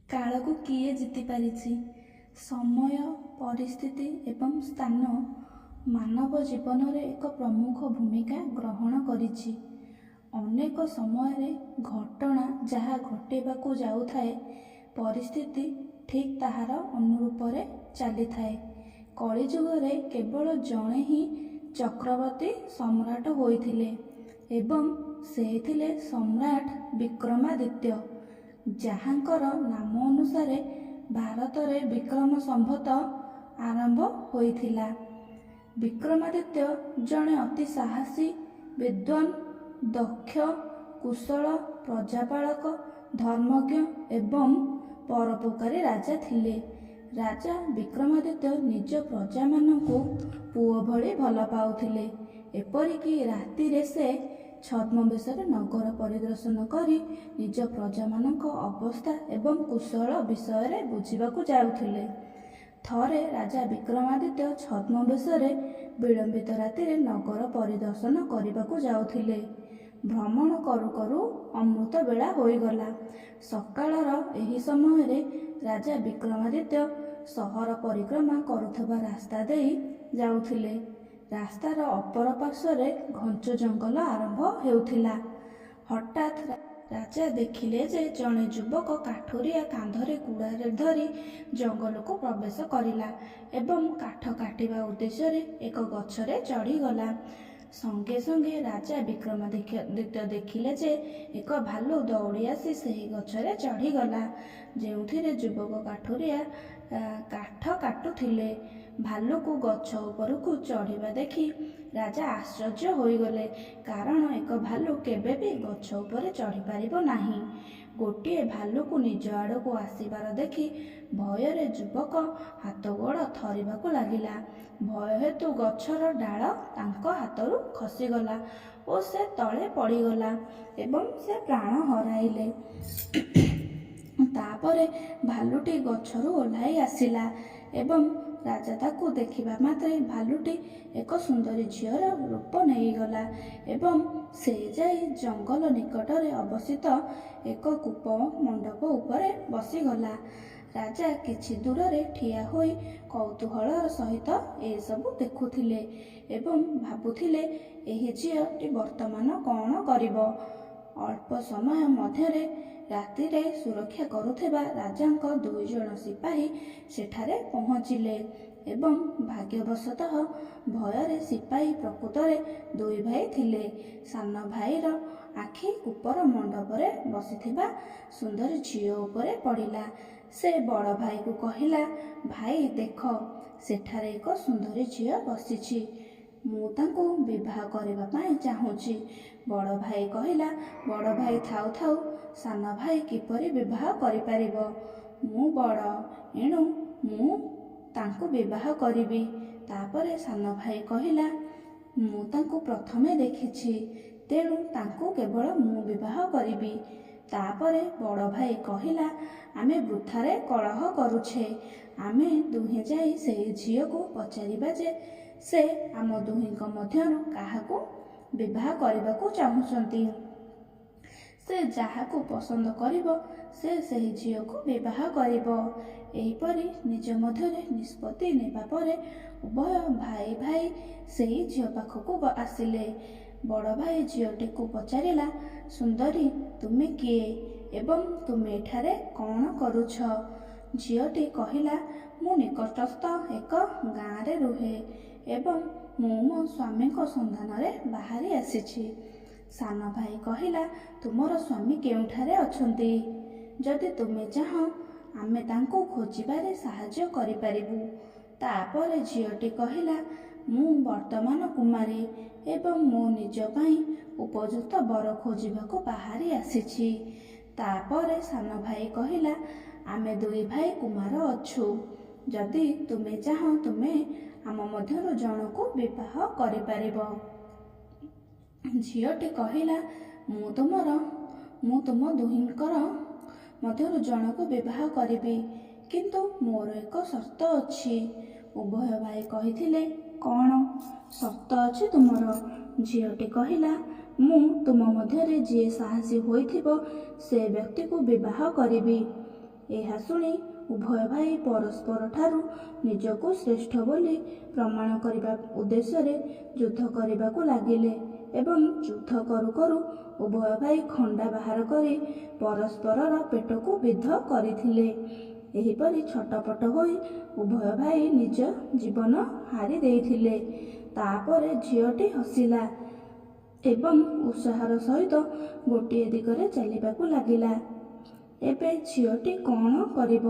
କାଳକୁ କିଏ ଜିତି ପାରିଛି? ସମୟ, ପରିସ୍ଥିତି ଏବଂ ସ୍ଥାନ ମାନବ ଜୀବନରେ ଏକ ପ୍ରମୁଖ ଭୂମିକା ଗ୍ରହଣ କରିଛି। ଅନେକ ସମୟରେ ଘଟଣା ଯାହା ଘଟିବାକୁ ଯାଉଥାଏ, ପରିସ୍ଥିତି ଠିକ୍ ତାହାର ଅନୁରୂପରେ ଚାଲିଥାଏ। କଳିଯୁଗରେ କେବଳ ଜଣେ ହିଁ ଚକ୍ରବର୍ତ୍ତୀ ସମ୍ରାଟ ହୋଇଥିଲେ ଏବଂ ସେ ଥିଲେ ସମ୍ରାଟ ବିକ୍ରମାଦିତ୍ୟ, ଯାହାଙ୍କର ନାମ ଅନୁସାରେ ଭାରତରେ ବିକ୍ରମ ସମ୍ବତ ଆରମ୍ଭ ହୋଇଥିଲା। ବିକ୍ରମାଦିତ୍ୟ ଜଣେ ଅତି ସାହସୀ, ବିଦ୍ୱାନ, ଦକ୍ଷ, କୁଶଳ ପ୍ରଜାପାଳକ, ଧର୍ମଜ୍ଞ ଏବଂ ପରୋପକାରୀ ରାଜା ଥିଲେ। ରାଜା ବିକ୍ରମାଦିତ୍ୟ ନିଜ ପ୍ରଜାମାନଙ୍କୁ ପୁଅ ଭଳି ଭଲ ପାଉଥିଲେ। ଏପରିକି ରାତିରେ ସେ ଛଦ୍ମବେଶରେ ନଗର ପରିଦର୍ଶନ କରି ନିଜ ପ୍ରଜାମାନଙ୍କ ଅବସ୍ଥା ଏବଂ କୁଶଳ ବିଷୟରେ ବୁଝିବାକୁ ଯାଉଥିଲେ। ଥରେ ରାଜା ବିକ୍ରମାଦିତ୍ୟ ଛଦ୍ମବେଶରେ ବିଳମ୍ବିତ ରାତିରେ ନଗର ପରିଦର୍ଶନ କରିବାକୁ ଯାଉଥିଲେ। ଭ୍ରମଣ କରୁ କରୁ ଅମୃତ ବେଳା ହୋଇଗଲା। ସକାଳର ଏହି ସମୟରେ ରାଜା ବିକ୍ରମାଦିତ୍ୟ ସହର ପରିକ୍ରମା କରୁଥିବା ରାସ୍ତା ଦେଇ ଯାଉଥିଲେ। ରାସ୍ତାର ଅପର ପାର୍ଶ୍ୱରେ ଘଞ୍ଚ ଜଙ୍ଗଲ ଆରମ୍ଭ ହେଉଥିଲା। ହଠାତ୍ ରାଜା ଦେଖିଲେ ଯେ ଜଣେ ଯୁବକ କାଠୁରିଆ କାନ୍ଧରେ କୁରାରେ ଧରି ଜଙ୍ଗଲକୁ ପ୍ରବେଶ କରିଲା ଏବଂ କାଠ କାଟିବା ଉଦ୍ଦେଶ୍ୟରେ ଏକ ଗଛରେ ଚଢ଼ିଗଲା। ସଙ୍ଗେ ସଙ୍ଗେ ରାଜା ବିକ୍ରମାଦିତ୍ୟ ଦେଖିଲେ ଯେ ଏକ ଭାଲୁ ଦୌଡ଼ି ଆସି ସେହି ଗଛରେ ଚଢ଼ିଗଲା, ଯେଉଁଥିରେ ଯୁବକ କାଠୁରିଆ କାଠ କାଟୁଥିଲେ। ଭାଲୁକୁ ଗଛ ଉପରକୁ ଚଢ଼ିବା ଦେଖି ରାଜା ଆଶ୍ଚର୍ଯ୍ୟ ହୋଇଗଲେ, କାରଣ ଏକ ଭାଲୁ କେବେ ବି ଗଛ ଉପରେ ଚଢ଼ିପାରିବ ନାହିଁ। ଗୋଟିଏ ଭାଲୁକୁ ନିଜ ଆଡ଼କୁ ଆସିବାର ଦେଖି ଭୟରେ ଯୁବକ ହାତଗୋଡ଼ ଥରିବାକୁ ଲାଗିଲା। ଭୟ ହେତୁ ଗଛର ଡାଳ ତାଙ୍କ ହାତରୁ ଖସିଗଲା ଓ ସେ ତଳେ ପଡ଼ିଗଲା ଏବଂ ସେ ପ୍ରାଣ ହରାଇଲେ। ତାପରେ ଭାଲୁଟି ଗଛରୁ ଓହ୍ଲାଇ ଆସିଲା ଏବଂ ରାଜା ତାକୁ ଦେଖିବା ମାତ୍ରେ ଭାଲୁଟି ଏକ ସୁନ୍ଦରୀ ଝିଅର ରୂପ ନେଇଗଲା ଏବଂ ସେ ଯାଇ ଜଙ୍ଗଲ ନିକଟରେ ଅବସ୍ଥିତ ଏକ କୂପ ମଣ୍ଡପ ଉପରେ ବସିଗଲା। ରାଜା କିଛି ଦୂରରେ ଠିଆ ହୋଇ କୌତୂହଳର ସହିତ ଏସବୁ ଦେଖୁଥିଲେ ଏବଂ ଭାବୁଥିଲେ, ଏହି ଝିଅଟି ବର୍ତ୍ତମାନ କ'ଣ କରିବ। ଅଳ୍ପ ସମୟ ମଧ୍ୟରେ ରାତିରେ ସୁରକ୍ଷା କରୁଥିବା ରାଜାଙ୍କ 2 ଜଣ ସିପାହୀ ସେଠାରେ ପହଞ୍ଚିଲେ ଏବଂ ଭାଗ୍ୟବଶତଃ ଭୟରେ ସିପାହୀ ପ୍ରକୃତରେ 2 ଭାଇ ଥିଲେ। ସାନ ଭାଇର ଆଖି କୂପର ମଣ୍ଡପରେ ବସିଥିବା ସୁନ୍ଦରୀ ଝିଅ ଉପରେ ପଡ଼ିଲା। ସେ ବଡ଼ ଭାଇକୁ କହିଲା, ଭାଇ ଦେଖ, ସେଠାରେ ଏକ ସୁନ୍ଦରୀ ଝିଅ ବସିଛି। ମୁଁ ତାଙ୍କୁ ବିବାହ କରିବା ପାଇଁ ଚାହୁଁଛି। ବଡ଼ ଭାଇ କହିଲା, ବଡ଼ ଭାଇ ଥାଉ ଥାଉ ସାନ ଭାଇ କିପରି ବିବାହ କରିପାରିବ? ମୁଁ ବଡ଼, ଏଣୁ ମୁଁ ତାଙ୍କୁ ବିବାହ କରିବି। ତାପରେ ସାନ ଭାଇ କହିଲା, ମୁଁ ତାଙ୍କୁ ପ୍ରଥମେ ଦେଖିଛି, ତେଣୁ ତାଙ୍କୁ କେବଳ ମୁଁ ବିବାହ କରିବି। ତାପରେ ବଡ଼ ଭାଇ କହିଲା, ଆମେ ବୃଥାରେ କଳହ କରୁଛେ। ଆମେ ଦୁହେଁ ଯାଇ ସେହି ଝିଅକୁ ପଚାରିବା ଯେ ସେ ଆମ ଦୁହିଁଙ୍କ ମଧ୍ୟରୁ କାହାକୁ ବିବାହ କରିବାକୁ ଚାହୁଁଛନ୍ତି। ସେ ଯାହାକୁ ପସନ୍ଦ କରିବ ସେ ସେହି ଝିଅକୁ ବିବାହ କରିବ। ଏହିପରି ନିଜ ମଧ୍ୟରେ ନିଷ୍ପତ୍ତି ନେବା ପରେ ଉଭୟ ଭାଇ ସେହି ଝିଅ ପାଖକୁ ଆସିଲେ। ବଡ଼ ଭାଇ ଝିଅଟିକୁ ପଚାରିଲା, ସୁନ୍ଦରୀ, ତୁମେ କିଏ ଏବଂ ତୁମେ ଏଠାରେ କ'ଣ କରୁଛ? ଝିଅଟି କହିଲା, ମୁଁ ନିକଟସ୍ଥ ଏକ ଗାଁରେ ରୁହେ ଏବଂ ମୁଁ ମୋ ସ୍ୱାମୀଙ୍କ ସନ୍ଧାନରେ ବାହାରି ଆସିଛି। ସାନ ଭାଇ କହିଲା, ତୁମର ସ୍ୱାମୀ କେଉଁଠାରେ ଅଛନ୍ତି? ଯଦି ତୁମେ ଚାହଁ ଆମେ ତାଙ୍କୁ ଖୋଜିବାରେ ସାହାଯ୍ୟ କରିପାରିବୁ। ତାପରେ ଝିଅଟି କହିଲା, ମୁଁ ବର୍ତ୍ତମାନ କୁମାରୀ ଏବଂ ମୋ ନିଜ ପାଇଁ ଉପଯୁକ୍ତ ବର ଖୋଜିବାକୁ ବାହାରି ଆସିଛି। ତାପରେ ସାନ ଭାଇ କହିଲା, ଆମେ 2 ଭାଇ କୁମାର ଅଛୁ। ଯଦି ତୁମେ ଚାହଁ ତୁମେ ଆମ ମଧ୍ୟରୁ ଜଣକୁ ବିବାହ କରିପାରିବ। ଝିଅଟି କହିଲା, ମୁଁ ତୁମ ଦୁହିଁଙ୍କର ମଧ୍ୟରୁ ଜଣକୁ ବିବାହ କରିବି, କିନ୍ତୁ ମୋର ଏକ ସର୍ତ୍ତ ଅଛି। ଉଭୟ ଭାଇ କହିଥିଲେ, କ'ଣ ସର୍ତ୍ତ ଅଛି ତୁମର? ଝିଅଟି କହିଲା, ମୁଁ ତୁମ ମଧ୍ୟରେ ଯିଏ ସାହସୀ ହୋଇଥିବ ସେ ବ୍ୟକ୍ତିକୁ ବିବାହ କରିବି। ଏହା ଶୁଣି ଉଭୟ ଭାଇ ପରସ୍ପର ଠାରୁ ନିଜକୁ ଶ୍ରେଷ୍ଠ ବୋଲି ପ୍ରମାଣ କରିବା ଉଦ୍ଦେଶ୍ୟରେ ଯୁଦ୍ଧ କରିବାକୁ ଲାଗିଲେ ଏବଂ ଯୁଦ୍ଧ କରୁ କରୁ ଉଭୟ ଭାଇ ଖଣ୍ଡା ବାହାର କରି ପରସ୍ପରର ପେଟକୁ ବିଦ୍ଧ କରିଥିଲେ। ଏହିପରି ଛଟପଟ ହୋଇ ଉଭୟ ଭାଇ ନିଜ ଜୀବନ ହାରି ଦେଇଥିଲେ। ତାପରେ ଝିଅଟି ହସିଲା ଏବଂ ଉତ୍ସାହର ସହିତ ଗୋଟିଏ ଦିଗରେ ଚାଲିବାକୁ ଲାଗିଲା। ଏବେ ଝିଅଟି କ'ଣ କରିବ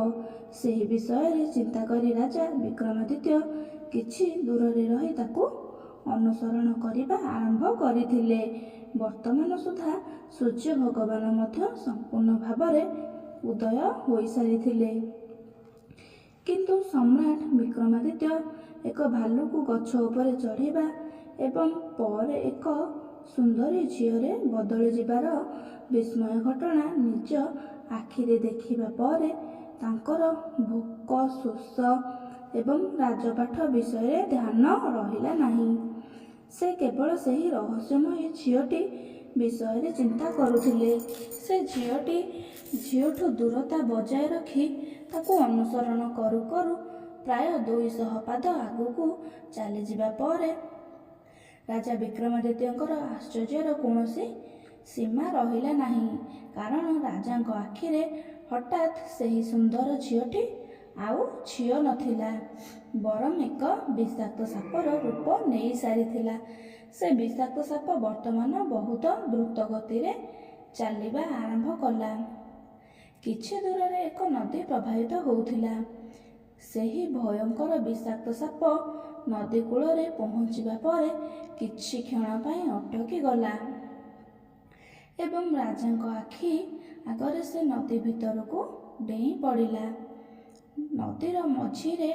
ସେହି ବିଷୟରେ ଚିନ୍ତା କରି ରାଜା ବିକ୍ରମାଦିତ୍ୟ କିଛି ଦୂରରେ ରହି ତାକୁ ଅନୁସରଣ କରିବା ଆରମ୍ଭ କରିଥିଲେ। ବର୍ତ୍ତମାନ ସୁଦ୍ଧା ସୂର୍ଯ୍ୟ ଭଗବାନ ମଧ୍ୟ ସମ୍ପୂର୍ଣ୍ଣ ଭାବରେ ଉଦୟ ହୋଇସାରିଥିଲେ। କିନ୍ତୁ ସମ୍ରାଟ ବିକ୍ରମାଦିତ୍ୟ ଏକ ଭାଲୁକୁ ଗଛ ଉପରେ ଚଢ଼ିବା ଏବଂ ପରେ ଏକ ସୁନ୍ଦରୀ ଝିଅରେ ବଦଳି ଯିବାର ବିସ୍ମୟ ଘଟଣା ନିଜ ଆଖିରେ ଦେଖିବା ପରେ ତାଙ୍କର ଭୋକ, ଶୋଷ ଏବଂ ରାଜପାଠ ବିଷୟରେ ଧ୍ୟାନ ରହିଲା ନାହିଁ। ସେ କେବଳ ସେହି ରହସ୍ୟମୟୀ ଝିଅଟି ବିଷୟରେ ଚିନ୍ତା କରୁଥିଲେ। ସେ ଝିଅଠୁ ଦୂରତା ବଜାୟ ରଖି ତାକୁ ଅନୁସରଣ କରୁ କରୁ ପ୍ରାୟ 200 ପାଦ ଆଗକୁ ଚାଲିଯିବା ପରେ ରାଜା ବିକ୍ରମାଦିତ୍ୟଙ୍କର ଆଶ୍ଚର୍ଯ୍ୟର କୌଣସି ସୀମା ରହିଲା ନାହିଁ। କାରଣ ରାଜାଙ୍କ ଆଖିରେ ହଠାତ୍ ସେହି ସୁନ୍ଦର ଝିଅଟି ଆଉ ଝିଅ ନଥିଲା, ବରଂ ଏକ ବିଷାକ୍ତ ସାପର ରୂପ ନେଇ ସାରିଥିଲା। ସେ ବିଷାକ୍ତ ସାପ ବର୍ତ୍ତମାନ ବହୁତ ଦ୍ରୁତ ଗତିରେ ଚାଲିବା ଆରମ୍ଭ କଲା। କିଛି ଦୂରରେ ଏକ ନଦୀ ପ୍ରବାହିତ ହେଉଥିଲା। ସେହି ଭୟଙ୍କର ବିଷାକ୍ତ ସାପ ନଦୀ କୂଳରେ ପହଞ୍ଚିବା ପରେ କିଛି କ୍ଷଣ ପାଇଁ ଅଟକି ଗଲା ଏବଂ ରାଜାଙ୍କ ଆଖି ଆଗରେ ସେ ନଦୀ ଭିତରକୁ ଡେଇଁ ପଡ଼ିଲା। ନଦୀର ମଝିରେ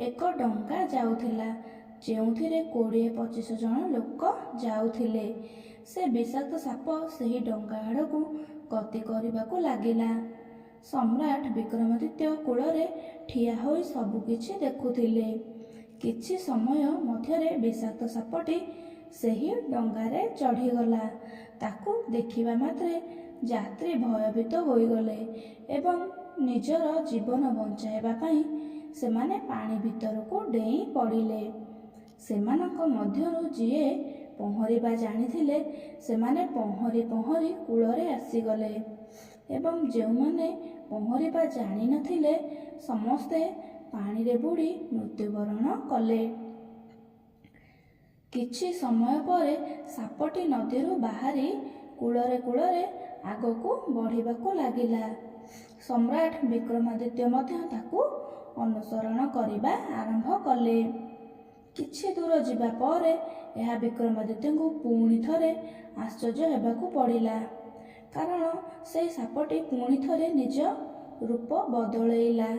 ଏକ ଡଙ୍ଗା ଯାଉଥିଲା, ଯେଉଁଥିରେ 20-25 ଜଣ ଲୋକ ଯାଉଥିଲେ। ସେ ବିଷାକ୍ତ ସାପ ସେହି ଡଙ୍ଗା ଆଡ଼କୁ ଗତି କରିବାକୁ ଲାଗିଲା। ସମ୍ରାଟ ବିକ୍ରମାଦିତ୍ୟ କୂଳରେ ଠିଆ ହୋଇ ସବୁକିଛି ଦେଖୁଥିଲେ। କିଛି ସମୟ ମଧ୍ୟରେ ବିଷାକ୍ତ ସାପଟି ସେହି ଡଙ୍ଗାରେ ଚଢ଼ିଗଲା। ତାକୁ ଦେଖିବା ମାତ୍ରେ ଯାତ୍ରୀ ଭୟଭୀତ ହୋଇଗଲେ ଏବଂ ନିଜର ଜୀବନ ବଞ୍ଚାଇବା ପାଇଁ ସେମାନେ ପାଣି ଭିତରକୁ ଡେଇଁ ପଡ଼ିଲେ। ସେମାନଙ୍କ ମଧ୍ୟରୁ ଯିଏ ପହଁରିବା ଜାଣିଥିଲେ ସେମାନେ ପହଁରି ପହଁରି କୂଳରେ ଆସିଗଲେ ଏବଂ ଯେଉଁମାନେ ପହଁରିବା ଜାଣିନଥିଲେ ସମସ୍ତେ ପାଣିରେ ବୁଡ଼ି ମୃତ୍ୟୁବରଣ କଲେ। କିଛି ସମୟ ପରେ ସାପଟି ନଦୀରୁ ବାହାରି କୂଳରେ କୂଳରେ ଆଗକୁ ବଢ଼ିବାକୁ ଲାଗିଲା। ସମ୍ରାଟ ବିକ୍ରମାଦିତ୍ୟ ମଧ୍ୟ ତାକୁ ଅନୁସରଣ କରିବା ଆରମ୍ଭ କଲେ। କିଛି ଦୂର ଯିବା ପରେ ଏହା ବିକ୍ରମାଦିତ୍ୟଙ୍କୁ ପୁଣି ଥରେ ଆଶ୍ଚର୍ଯ୍ୟ ହେବାକୁ ପଡ଼ିଲା, କାରଣ ସେହି ସାପଟି ପୁଣି ଥରେ ନିଜ ରୂପ ବଦଳେଇଲା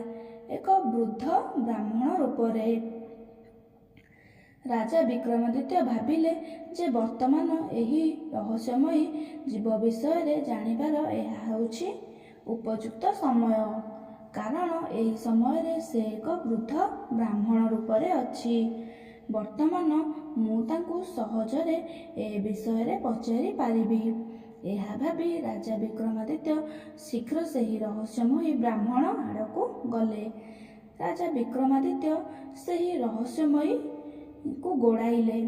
ଏକ ବୃଦ୍ଧ ବ୍ରାହ୍ମଣ ରୂପରେ। ରାଜା ବିକ୍ରମାଦିତ୍ୟ ଭାବିଲେ ଯେ ବର୍ତ୍ତମାନ ଏହି ରହସ୍ୟମୟୀ ଜୀବ ବିଷୟରେ ଜାଣିବାର ଏହା ହେଉଛି ଉପଯୁକ୍ତ ସମୟ, କାରଣ ଏହି ସମୟରେ ସେ ଏକ ବୃଦ୍ଧ ବ୍ରାହ୍ମଣ ରୂପରେ ଅଛି। ବର୍ତ୍ତମାନ ମୁଁ ତାଙ୍କୁ ସହଜରେ ଏ ବିଷୟରେ ପଚାରି ପାରିବି। ଏହା ଭାବି ରାଜା ବିକ୍ରମାଦିତ୍ୟ ଶୀଘ୍ର ସେହି ରହସ୍ୟମୟୀ ବ୍ରାହ୍ମଣ ଆଡ଼କୁ ଗଲେ। ରାଜା ବିକ୍ରମାଦିତ୍ୟ ସେହି ରହସ୍ୟମୟୀକୁ ଗୋଡ଼ାଇଲେ।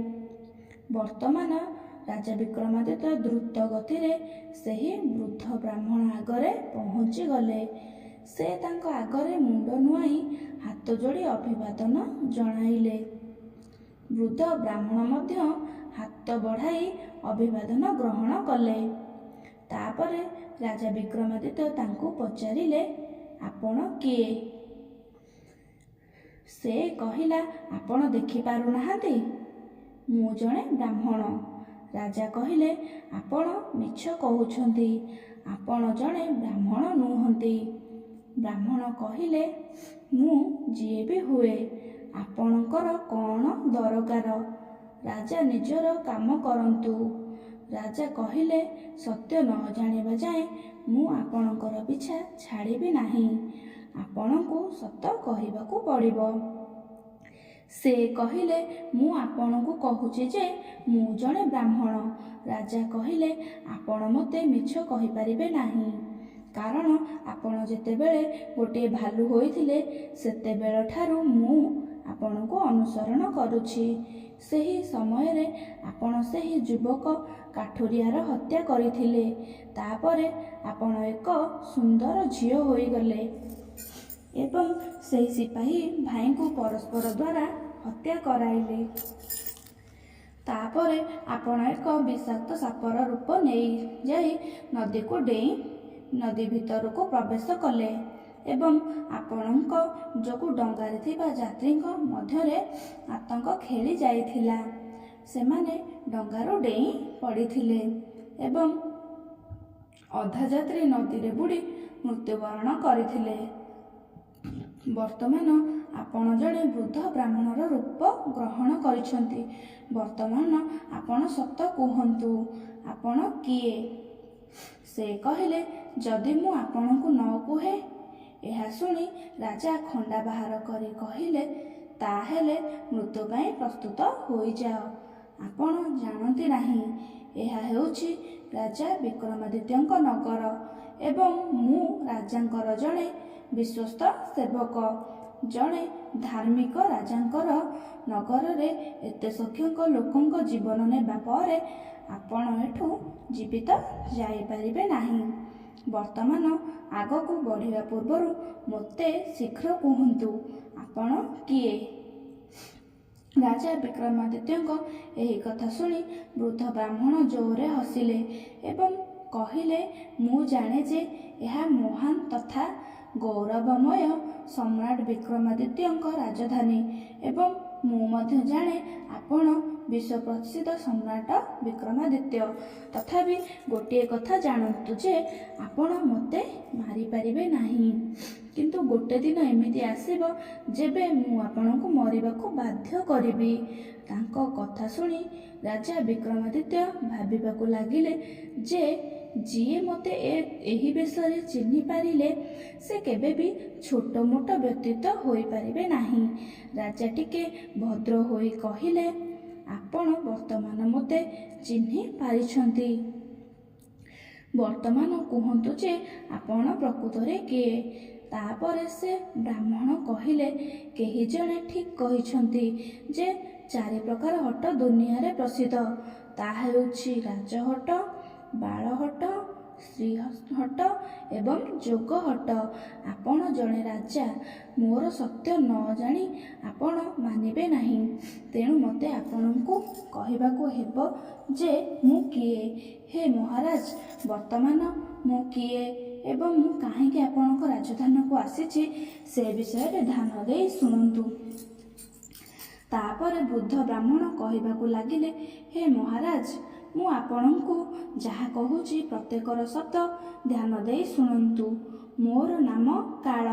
ବର୍ତ୍ତମାନ ରାଜା ବିକ୍ରମାଦିତ୍ୟ ଦ୍ରୁତ ଗତିରେ ସେହି ବୃଦ୍ଧ ବ୍ରାହ୍ମଣ ଆଗରେ ପହଞ୍ଚିଗଲେ। ସେ ତାଙ୍କ ଆଗରେ ମୁଣ୍ଡ ନୁଆଁଇ ହାତ ଯୋଡ଼ି ଅଭିବାଦନ ଜଣାଇଲେ। ବୃଦ୍ଧ ବ୍ରାହ୍ମଣ ମଧ୍ୟ ହାତ ବଢ଼ାଇ ଅଭିବାଦନ ଗ୍ରହଣ କଲେ। ତାପରେ ରାଜା ବିକ୍ରମାଦିତ୍ୟ ତାଙ୍କୁ ପଚାରିଲେ, ଆପଣ କିଏ? ସେ କହିଲା, ଆପଣ ଦେଖିପାରୁନାହାନ୍ତି? ମୁଁ ଜଣେ ବ୍ରାହ୍ମଣ। ରାଜା କହିଲେ, ଆପଣ ମିଛ କହୁଛନ୍ତି, ଆପଣ ଜଣେ ବ୍ରାହ୍ମଣ ନୁହନ୍ତି। ବ୍ରାହ୍ମଣ କହିଲେ, ମୁଁ ଯିଏ ବି ହୁଏ, ଆପଣଙ୍କର କ'ଣ ଦରକାର? ରାଜା ନିଜର କାମ କରନ୍ତୁ। ରାଜା କହିଲେ, ସତ୍ୟ ନ ଜାଣିବା ଯାଏଁ ମୁଁ ଆପଣଙ୍କର ପିଛା ଛାଡ଼ିବି ନାହିଁ। ଆପଣଙ୍କୁ ସତ କହିବାକୁ ପଡ଼ିବ। ସେ କହିଲେ, ମୁଁ ଆପଣଙ୍କୁ କହୁଛି ଯେ ମୁଁ ଜଣେ ବ୍ରାହ୍ମଣ। ରାଜା କହିଲେ, ଆପଣ ମୋତେ ମିଛ କହିପାରିବେ ନାହିଁ। କାରଣ ଆପଣ ଯେତେବେଳେ ଗୋଟିଏ ଭାଲୁ ହୋଇଥିଲେ ସେତେବେଳ ଠାରୁ ମୁଁ ଆପଣଙ୍କୁ ଅନୁସରଣ କରୁଛି। ସେହି ସମୟରେ ଆପଣ ସେହି ଯୁବକ କାଠୁରିଆର ହତ୍ୟା କରିଥିଲେ। ତାପରେ ଆପଣ ଏକ ସୁନ୍ଦର ଝିଅ ହୋଇଗଲେ ଏବଂ ସେହି ସିପାହୀ ଭାଇଙ୍କୁ ପରସ୍ପର ଦ୍ୱାରା ହତ୍ୟା କରାଇଲେ। ତାପରେ ଆପଣ ଏକ ବିଷାକ୍ତ ସାପର ରୂପ ନେଇଯାଇ ନଦୀକୁ ଡେଇଁ ନଦୀ ଭିତରକୁ ପ୍ରବେଶ କଲେ ଏବଂ ଆପଣଙ୍କ ଯୋଗୁଁ ଡଙ୍ଗାରେ ଥିବା ଯାତ୍ରୀଙ୍କ ମଧ୍ୟରେ ଆତଙ୍କ ଖେଳି ଯାଇଥିଲା। ସେମାନେ ଡଙ୍ଗାରୁ ଡେଇଁ ପଡ଼ିଥିଲେ ଏବଂ ଅଧା ଯାତ୍ରୀ ନଦୀରେ ବୁଡ଼ି ମୃତ୍ୟୁବରଣ କରିଥିଲେ। ବର୍ତ୍ତମାନ ଆପଣ ଜଣେ ବୃଦ୍ଧ ବ୍ରାହ୍ମଣର ରୂପ ଗ୍ରହଣ କରିଛନ୍ତି। ବର୍ତ୍ତମାନ ଆପଣ ସତ କୁହନ୍ତୁ, ଆପଣ କିଏ? ସେ କହିଲେ, ଯଦି ମୁଁ ଆପଣଙ୍କୁ ନ କୁହେ? ଏହା ଶୁଣି ରାଜା ଖଣ୍ଡା ବାହାର କରି କହିଲେ, ତାହେଲେ ମୃତ୍ୟୁ ପାଇଁ ପ୍ରସ୍ତୁତ ହୋଇଯାଅ। ଆପଣ ଜାଣନ୍ତି ନାହିଁ, ଏହା ହେଉଛି ରାଜା ବିକ୍ରମାଦିତ୍ୟଙ୍କ ନଗର ଏବଂ ମୁଁ ରାଜାଙ୍କର ଜଣେ ବିଶ୍ୱସ୍ତ ସେବକ। ଜଣେ ଧାର୍ମିକ ରାଜାଙ୍କର ନଗରରେ ଏତେ ସଂଖ୍ୟକ ଲୋକଙ୍କ ଜୀବନ ନେବା ପରେ ଆପଣ ଏଠୁ ଜୀବିତ ଯାଇପାରିବେ ନାହିଁ। ବର୍ତ୍ତମାନ ଆଗକୁ ବଢ଼ିବା ପୂର୍ବରୁ ମୋତେ ଶୀଘ୍ର କୁହନ୍ତୁ, ଆପଣ କିଏ? ରାଜା ବିକ୍ରମାଦିତ୍ୟଙ୍କ ଏହି କଥା ଶୁଣି ବୃଦ୍ଧ ବ୍ରାହ୍ମଣ ଜୋରରେ ହସିଲେ ଏବଂ କହିଲେ, ମୁଁ ଜାଣେ ଯେ ଏହା ମହାନ ତଥା ଗୌରବମୟ ସମ୍ରାଟ ବିକ୍ରମାଦିତ୍ୟଙ୍କ ରାଜଧାନୀ ଏବଂ ମୁଁ ମଧ୍ୟ ଜାଣେ ଆପଣ ବିଶ୍ୱପ୍ରସିଦ୍ଧ ସମ୍ରାଟ ବିକ୍ରମାଦିତ୍ୟ। ତଥାପି ଗୋଟିଏ କଥା ଜାଣନ୍ତୁ ଯେ ଆପଣ ମୋତେ ମାରିପାରିବେ ନାହିଁ। କିନ୍ତୁ ଗୋଟେ ଦିନ ଏମିତି ଆସିବ ଯେବେ ମୁଁ ଆପଣଙ୍କୁ ମରିବାକୁ ବାଧ୍ୟ କରିବି। ତାଙ୍କ କଥା ଶୁଣି ରାଜା ବିକ୍ରମାଦିତ୍ୟ ଭାବିବାକୁ ଲାଗିଲେ ଯେ ଯିଏ ମୋତେ ଏହି ବେଶରେ ଚିହ୍ନି ପାରିଲେ ସେ କେବେ ବି ଛୋଟ ମୋଟ ବ୍ୟତୀତ ହୋଇପାରିବେ ନାହିଁ। ରାଜା ଟିକେ ଭଦ୍ର ହୋଇ କହିଲେ, ଆପଣ ବର୍ତ୍ତମାନ ମୋତେ ଚିହ୍ନି ପାରିଛନ୍ତି। ବର୍ତ୍ତମାନ କୁହନ୍ତୁ ଯେ ଆପଣ ପ୍ରକୃତରେ କିଏ? ତାପରେ ସେ ବ୍ରାହ୍ମଣ କହିଲେ, କେହି ଜଣେ ଠିକ୍ କହିଛନ୍ତି ଯେ 4 ପ୍ରକାର ହଟ ଦୁନିଆରେ ପ୍ରସିଦ୍ଧ। ତାହା ହେଉଛି ରାଜହଟ, ବାଳହଟ, ଶ୍ରୀହଟ ଏବଂ ଯୋଗହଟ। ଆପଣ ଜଣେ ରାଜା। ମୋର ସତ୍ୟ ନ ଜାଣି ଆପଣ ମାନିବେ ନାହିଁ। ତେଣୁ ମୋତେ ଆପଣଙ୍କୁ କହିବାକୁ ହେବ ଯେ ମୁଁ କିଏ। ହେ ମହାରାଜ, ବର୍ତ୍ତମାନ ମୁଁ କିଏ ଏବଂ ମୁଁ କାହିଁକି ଆପଣଙ୍କ ରାଜଧାନୀକୁ ଆସିଛି ସେ ବିଷୟରେ ଧ୍ୟାନ ଦେଇ ଶୁଣନ୍ତୁ। ତାପରେ ବୃଦ୍ଧ ବ୍ରାହ୍ମଣ କହିବାକୁ ଲାଗିଲେ, ହେ ମହାରାଜ, ମୁଁ ଆପଣଙ୍କୁ ଯାହା କହୁଛି ପ୍ରତ୍ୟେକର ଶବ୍ଦ ଧ୍ୟାନ ଦେଇ ଶୁଣନ୍ତୁ। ମୋର ନାମ କାଳ।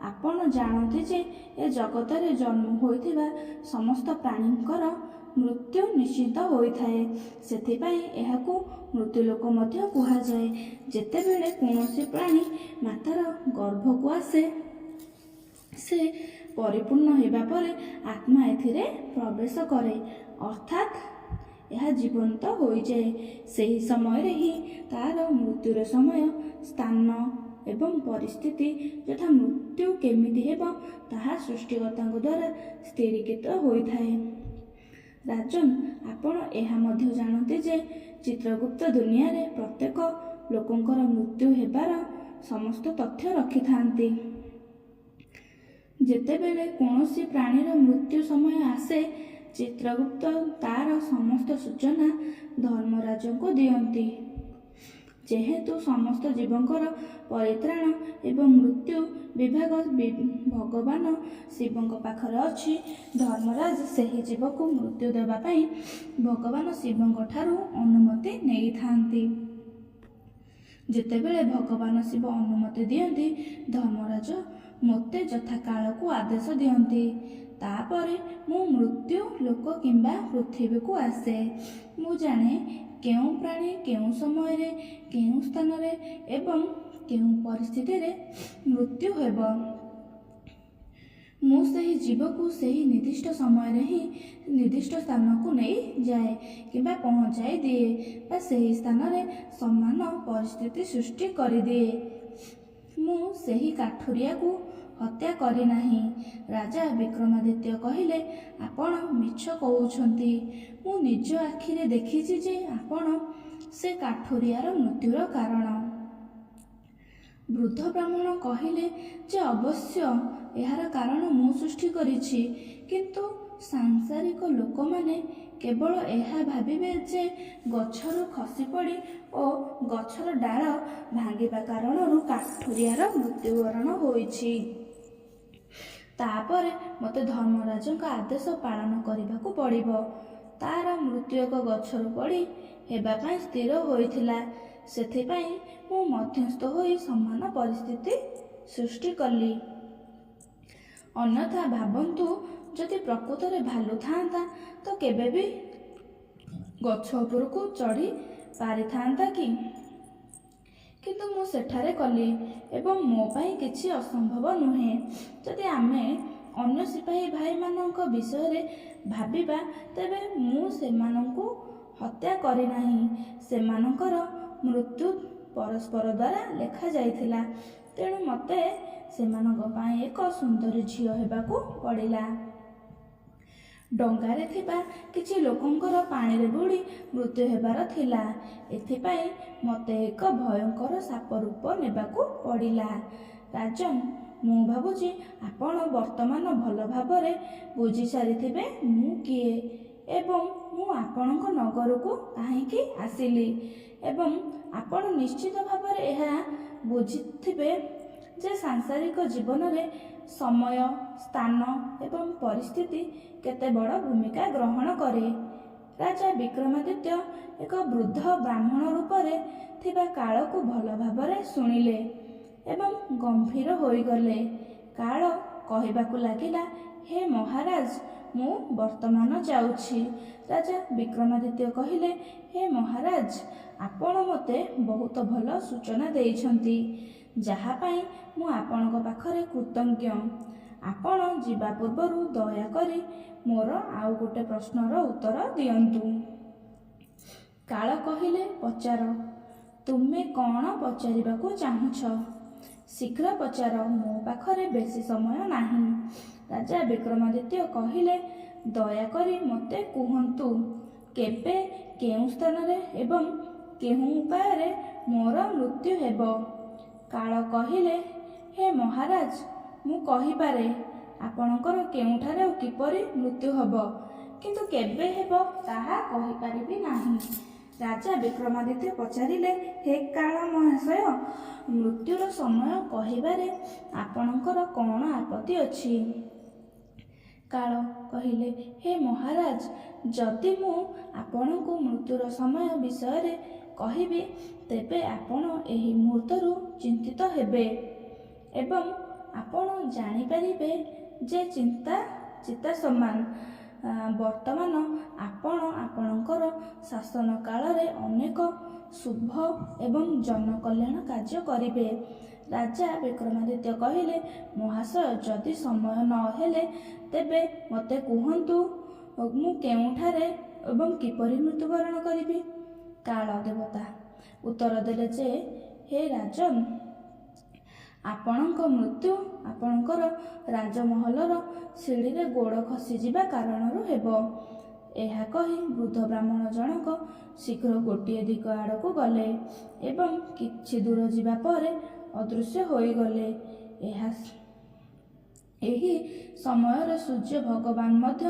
ଆପଣ ଜାଣନ୍ତି ଯେ ଏ ଜଗତରେ ଜନ୍ମ ହୋଇଥିବା ସମସ୍ତ ପ୍ରାଣୀଙ୍କର ମୃତ୍ୟୁ ନିଶ୍ଚିତ ହୋଇଥାଏ। ସେଥିପାଇଁ ଏହାକୁ ମୃତ୍ୟୁଲୋକ ମଧ୍ୟ କୁହାଯାଏ। ଯେତେବେଳେ କୌଣସି ପ୍ରାଣୀ ମାତାର ଗର୍ଭକୁ ଆସେ ସେ ପରିପୂର୍ଣ୍ଣ ହେବା ପରେ ଆତ୍ମା ଏଥିରେ ପ୍ରବେଶ କରେ, ଅର୍ଥାତ୍ ଏହା ଜୀବନ୍ତ ହୋଇଯାଏ। ସେହି ସମୟରେ ହିଁ ତାର ମୃତ୍ୟୁର ସମୟ, ସ୍ଥାନ ଏବଂ ପରିସ୍ଥିତି ଯଥା ମୃତ୍ୟୁ କେମିତି ହେବ ତାହା ସୃଷ୍ଟିକର୍ତ୍ତାଙ୍କ ଦ୍ୱାରା ସ୍ଥିରୀକୃତ ହୋଇଥାଏ। ରାଜନ୍, ଆପଣ ଏହା ମଧ୍ୟ ଜାଣନ୍ତି ଯେ ଚିତ୍ରଗୁପ୍ତ ଦୁନିଆରେ ପ୍ରତ୍ୟେକ ଲୋକଙ୍କର ମୃତ୍ୟୁ ହେବାର ସମସ୍ତ ତଥ୍ୟ ରଖିଥାନ୍ତି। ଯେତେବେଳେ କୌଣସି ପ୍ରାଣୀର ମୃତ୍ୟୁ ସମୟ ଆସେ ଚିତ୍ରଗୁପ୍ତ ତାର ସମସ୍ତ ସୂଚନା ଧର୍ମରାଜଙ୍କୁ ଦିଅନ୍ତି। ଯେହେତୁ ସମସ୍ତ ଜୀବଙ୍କର ପରିତ୍ରାଣ ଏବଂ ମୃତ୍ୟୁ ବିଭାଗ ଭଗବାନ ଶିବଙ୍କ ପାଖରେ ଅଛି, ଧର୍ମରାଜ ସେହି ଜୀବକୁ ମୃତ୍ୟୁ ଦେବା ପାଇଁ ଭଗବାନ ଶିବଙ୍କ ଠାରୁ ଅନୁମତି ନେଇଥାନ୍ତି। ଯେତେବେଳେ ଭଗବାନ ଶିବ ଅନୁମତି ଦିଅନ୍ତି, ଧର୍ମରାଜ ମୋତେ ଯଥାକାଳକୁ ଆଦେଶ ଦିଅନ୍ତି। ତାପରେ ମୁଁ ମୃତ୍ୟୁ ଲୋକ କିମ୍ବା ପୃଥିବୀକୁ ଆସେ। ମୁଁ ଜାଣେ କେଉଁ ପ୍ରାଣୀ କେଉଁ ସମୟରେ, କେଉଁ ସ୍ଥାନରେ ଏବଂ କେଉଁ ପରିସ୍ଥିତିରେ ମୃତ୍ୟୁ ହେବ। ମୁଁ ସେହି ଜୀବକୁ ସେହି ନିର୍ଦ୍ଦିଷ୍ଟ ସମୟରେ ହିଁ ନିର୍ଦ୍ଦିଷ୍ଟ ସ୍ଥାନକୁ ନେଇ ଯାଏ କିମ୍ବା ପହଞ୍ଚାଇ ଦିଏ ବା ସେହି ସ୍ଥାନରେ ସମାନ ପରିସ୍ଥିତି ସୃଷ୍ଟି କରିଦିଏ। ମୁଁ ସେହି କାଠୁରିଆକୁ ହତ୍ୟା କରିନାହିଁ। ରାଜା ବିକ୍ରମାଦିତ୍ୟ କହିଲେ, ଆପଣ ମିଛ କହୁଛନ୍ତି। ମୁଁ ନିଜ ଆଖିରେ ଦେଖିଛି ଯେ ଆପଣ ସେ କାଠୁରିଆର ମୃତ୍ୟୁର କାରଣ। ବୃଦ୍ଧ ବ୍ରାହ୍ମଣ କହିଲେ ଯେ ଅବଶ୍ୟ ଏହାର କାରଣ ମୁଁ ସୃଷ୍ଟି କରିଛି, କିନ୍ତୁ ସାଂସାରିକ ଲୋକମାନେ କେବଳ ଏହା ଭାବିବେ ଯେ ଗଛରୁ ଖସି ପଡ଼ି ଓ ଗଛର ଡାଳ ଭାଙ୍ଗିବା କାରଣରୁ କାଠୁରିଆର ମୃତ୍ୟୁବରଣ ହୋଇଛି। ତାପରେ ମୋତେ ଧର୍ମରାଜଙ୍କ ଆଦେଶ ପାଳନ କରିବାକୁ ପଡ଼ିବ। ତାର ମୃତ୍ୟୁ ଏକ ଗଛରୁ ପଡ଼ି ହେବା ପାଇଁ ସ୍ଥିର ହୋଇଥିଲା। ସେଥିପାଇଁ ମୁଁ ମଧ୍ୟସ୍ଥ ହୋଇ ସମାନ ପରିସ୍ଥିତି ସୃଷ୍ଟି କଲି। ଅନ୍ୟଥା ଭାବନ୍ତୁ, ଯଦି ପ୍ରକୃତରେ ଭାଲୁ ଥାଆନ୍ତା ତ କେବେ ବି ଗଛ ଉପରକୁ ଚଢ଼ି ପାରିଥାନ୍ତା କି? କିନ୍ତୁ ମୁଁ ସେଠାରେ କଲି ଏବଂ ମୋ ପାଇଁ କିଛି ଅସମ୍ଭବ ନୁହେଁ। ଯଦି ଆମେ ଅନ୍ୟ ସିପାହୀ ଭାଇମାନଙ୍କ ବିଷୟରେ ଭାବିବା, ତେବେ ମୁଁ ସେମାନଙ୍କୁ ହତ୍ୟା କରିନାହିଁ। ସେମାନଙ୍କର ମୃତ୍ୟୁ ପରସ୍ପର ଦ୍ୱାରା ଲେଖାଯାଇଥିଲା। ତେଣୁ ମୋତେ ସେମାନଙ୍କ ପାଇଁ ଏକ ସୁନ୍ଦରୀ ଝିଅ ହେବାକୁ ପଡ଼ିଲା। ଡଙ୍ଗାରେ ଥିବା କିଛି ଲୋକଙ୍କର ପାଣିରେ ବୁଡ଼ି ମୃତ୍ୟୁ ହେବାର ଥିଲା। ଏଥିପାଇଁ ମୋତେ ଏକ ଭୟଙ୍କର ସାପ ରୂପ ନେବାକୁ ପଡ଼ିଲା। ରାଜନ୍, ମୁଁ ଭାବୁଛି ଆପଣ ବର୍ତ୍ତମାନ ଭଲ ଭାବରେ ବୁଝି ସାରିଥିବେ ମୁଁ କିଏ ଏବଂ ମୁଁ ଆପଣଙ୍କ ନଗରକୁ କାହିଁକି ଆସିଲି। ଏବଂ ଆପଣ ନିଶ୍ଚିତ ଭାବରେ ଏହା ବୁଝିଥିବେ ଯେ ସାଂସାରିକ ଜୀବନରେ ସମୟ, ସ୍ଥାନ ଏବଂ ପରିସ୍ଥିତି କେତେ ବଡ଼ ଭୂମିକା ଗ୍ରହଣ କରେ। ରାଜା ବିକ୍ରମାଦିତ୍ୟ ଏକ ବୃଦ୍ଧ ବ୍ରାହ୍ମଣ ରୂପରେ ଥିବା କାଳକୁ ଭଲ ଭାବରେ ଶୁଣିଲେ ଏବଂ ଗମ୍ଭୀର ହୋଇଗଲେ। କାଳ କହିବାକୁ ଲାଗିଲା, ହେ ମହାରାଜ, ମୁଁ ବର୍ତ୍ତମାନ ଯାଉଛି। ରାଜା ବିକ୍ରମାଦିତ୍ୟ କହିଲେ, ହେ ମହାରାଜ, ଆପଣ ମୋତେ ବହୁତ ଭଲ ସୂଚନା ଦେଇଛନ୍ତି, ଯାହା ପାଇଁ ମୁଁ ଆପଣଙ୍କ ପାଖରେ କୃତଜ୍ଞ। ଆପଣ ଯିବା ପୂର୍ବରୁ ଦୟାକରି ମୋର ଆଉ ଗୋଟେ ପ୍ରଶ୍ନର ଉତ୍ତର ଦିଅନ୍ତୁ। କାଳ କହିଲେ, ପଚାର। ତୁମେ କ'ଣ ପଚାରିବାକୁ ଚାହୁଁଛ? ଶୀଘ୍ର ପଚାର, ମୋ ପାଖରେ ବେଶୀ ସମୟ ନାହିଁ। ରାଜା ବିକ୍ରମାଦିତ୍ୟ କହିଲେ, ଦୟାକରି ମୋତେ କୁହନ୍ତୁ, କେବେ, କେଉଁ ସ୍ଥାନରେ ଏବଂ କେଉଁ ଉପାୟରେ ମୋର ମୃତ୍ୟୁ ହେବ? କାଳ କହିଲେ, ହେ ମହାରାଜ, ମୁଁ କହିପାରେ ଆପଣଙ୍କର କେଉଁଠାରେ ଓ କିପରି ମୃତ୍ୟୁ ହେବ, କିନ୍ତୁ କେବେ ହେବ ତାହା କହିପାରିବି ନାହିଁ। ରାଜା ବିକ୍ରମାଦିତ୍ୟ ପଚାରିଲେ, ହେ କାଳ ମହାଶୟ, ମୃତ୍ୟୁର ସମୟ କହିବାରେ ଆପଣଙ୍କର କ'ଣ ଆପତ୍ତି ଅଛି? କାଳ କହିଲେ, ହେ ମହାରାଜ, ଯଦି ମୁଁ ଆପଣଙ୍କୁ ମୃତ୍ୟୁର ସମୟ ବିଷୟରେ କହିବି, ତେବେ ଆପଣ ଏହି ମୁହୂର୍ତ୍ତରୁ ଚିନ୍ତିତ ହେବେ ଏବଂ ଆପଣ ଜାଣିପାରିବେ ଯେ ଚିତା ସମାନ। ବର୍ତ୍ତମାନ ଆପଣ ଆପଣଙ୍କର ଶାସନ କାଳରେ ଅନେକ ଶୁଭ ଏବଂ ଜନକଲ୍ୟାଣ କାର୍ଯ୍ୟ କରିବେ। ରାଜା ବିକ୍ରମାଦିତ୍ୟ କହିଲେ, ମହାଶୟ, ଯଦି ସମୟ ନ ହେଲେ ତେବେ ମୋତେ କୁହନ୍ତୁ, ମୁଁ କେଉଁଠାରେ ଏବଂ କିପରି ମୃତ୍ୟୁବରଣ କରିବି? କାଳ ଦେବତା ଉତ୍ତର ଦେଲେ ଯେ, ହେ ରାଜନ୍, ଆପଣଙ୍କ ମୃତ୍ୟୁ ଆପଣଙ୍କର ରାଜମହଲର ସିଡ଼ିରେ ଗୋଡ଼ ଖସିଯିବା କାରଣରୁ ହେବ। ଏହା କହି ବୃଦ୍ଧ ବ୍ରାହ୍ମଣ ଜଣକ ଶୀଘ୍ର ଗୋଟିଏ ଦିଗ ଆଡ଼କୁ ଗଲେ ଏବଂ କିଛି ଦୂର ଯିବା ପରେ ଅଦୃଶ୍ୟ ହୋଇଗଲେ। ଏହି ସମୟରେ ସୂର୍ଯ୍ୟ ଭଗବାନ ମଧ୍ୟ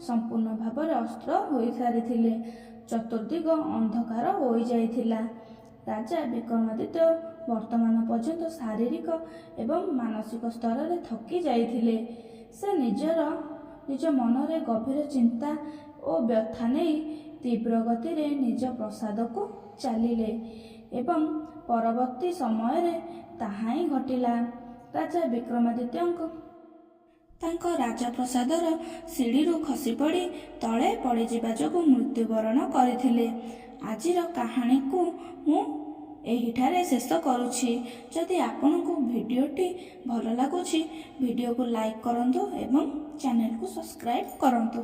ସମ୍ପୂର୍ଣ୍ଣ ଭାବରେ ଅସ୍ତ ହୋଇସାରିଥିଲେ। ଚତୁର୍ଦିଗ ଅନ୍ଧକାର ହୋଇଯାଇଥିଲା। ରାଜା ବିକ୍ରମାଦିତ୍ୟ ବର୍ତ୍ତମାନ ପର୍ଯ୍ୟନ୍ତ ଶାରୀରିକ ଏବଂ ମାନସିକ ସ୍ତରରେ ଥକି ଯାଇଥିଲେ। ସେ ନିଜ ମନରେ ଗଭୀର ଚିନ୍ତା ଓ ବ୍ୟଥା ନେଇ ତୀବ୍ର ଗତିରେ ନିଜ ପ୍ରାସାଦକୁ ଚାଲିଲେ ଏବଂ ପରବର୍ତ୍ତୀ ସମୟରେ ତାହା ହିଁ ଘଟିଲା। ରାଜା ବିକ୍ରମାଦିତ୍ୟ ତାଙ୍କ ରାଜପ୍ରସାଦର ସିଡ଼ିରୁ ଖସିପଡ଼ି ତଳେ ପଡ଼ିଯିବା ଯୋଗୁଁ ମୃତ୍ୟୁବରଣ କରିଥିଲେ। ଆଜିର କାହାଣୀକୁ ମୁଁ ଏହିଠାରେ ଶେଷ କରୁଛି। ଯଦି ଆପଣଙ୍କୁ ଭିଡ଼ିଓଟି ଭଲ ଲାଗୁଛି, ଭିଡ଼ିଓକୁ ଲାଇକ୍ କରନ୍ତୁ ଏବଂ ଚ୍ୟାନେଲକୁ ସବସ୍କ୍ରାଇବ୍ କରନ୍ତୁ।